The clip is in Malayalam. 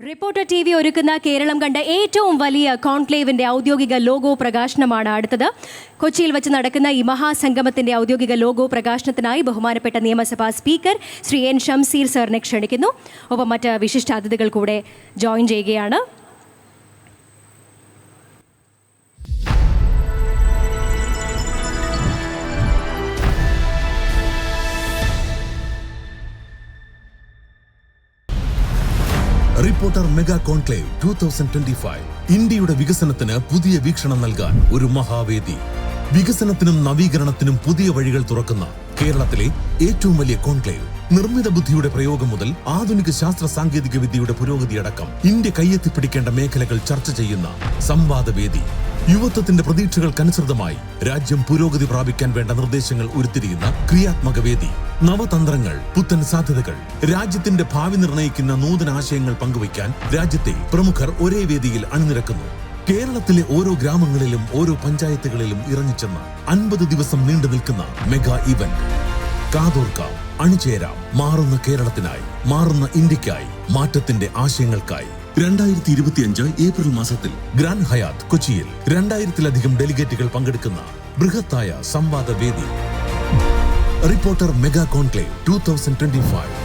റിപ്പോർട്ടർ TV ഒരുക്കുന്ന കേരളം കണ്ട ഏറ്റവും വലിയ കോൺക്ലേവിന്റെ ഔദ്യോഗിക ലോഗോ പ്രകാശനമാണ് അടുത്തത്. കൊച്ചിയിൽ വെച്ച് നടക്കുന്ന ഈ മഹാസംഗമത്തിന്റെ ഔദ്യോഗിക ലോഗോ പ്രകാശനത്തിനായി ബഹുമാനപ്പെട്ട നിയമസഭാ സ്പീക്കർ ശ്രീ N. ഷംസീർ സാറിനെ ക്ഷണിക്കുന്നു. ഒപ്പം മറ്റ് വിശിഷ്ടാതിഥികൾ കൂടെ ജോയിൻ ചെയ്യുകയാണ്. റിപ്പോർട്ടർ മെഗാ കോൺക്ലേവ് 2025 ഇന്ത്യയുടെ വികസനത്തിന് പുതിയ വീക്ഷണം നൽകാൻ ഒരു മഹാവേദി. വികസനത്തിനും നവീകരണത്തിനും പുതിയ വഴികൾ തുറക്കുന്ന കേരളത്തിലെ ഏറ്റവും വലിയ കോൺക്ലേവ്. നിർമ്മിത ബുദ്ധിയുടെ പ്രയോഗം മുതൽ ആധുനിക ശാസ്ത്ര സാങ്കേതിക വിദ്യയുടെ പുരോഗതിയടക്കം ഇന്ത്യ കയ്യെത്തിപ്പിടിക്കേണ്ട മേഖലകൾ ചർച്ച ചെയ്യുന്ന സംവാദവേദി. യുവത്വത്തിന്റെ പ്രതീക്ഷകൾക്കനുസൃതമായി രാജ്യം പുരോഗതി പ്രാപിക്കാൻ വേണ്ട നിർദ്ദേശങ്ങൾ ഉരുത്തിരിയുന്ന ക്രിയാത്മക വേദി. നവതന്ത്രങ്ങൾ, പുത്തൻ സാധ്യതകൾ, രാജ്യത്തിന്റെ ഭാവി നിർണയിക്കുന്ന നൂതന ആശയങ്ങൾ പങ്കുവയ്ക്കാൻ രാജ്യത്തെ പ്രമുഖർ ഒരേ വേദിയിൽ അണിനിരക്കുന്നു. കേരളത്തിലെ ഓരോ ഗ്രാമങ്ങളിലും ഓരോ പഞ്ചായത്തുകളിലും ഇറങ്ങിച്ചെന്ന് 50 ദിവസം നീണ്ടു നിൽക്കുന്ന മെഗാ ഇവന്റ്. കാതോർക്കാം, അണിചേരാം, മാറുന്ന കേരളത്തിനായി, മാറുന്ന ഇന്ത്യക്കായി, മാറ്റത്തിന്റെ ആശയങ്ങൾക്കായി. 2025 ഏപ്രിൽ മാസത്തിൽ ഗ്രാൻഡ് ഹയാത്ത് കൊച്ചിയിൽ 2000-ലധികം ഡെലിഗേറ്റുകൾ പങ്കെടുക്കുന്ന ബൃഹത്തായ സംവാദ വേദി. Reporter mega conclave 2025.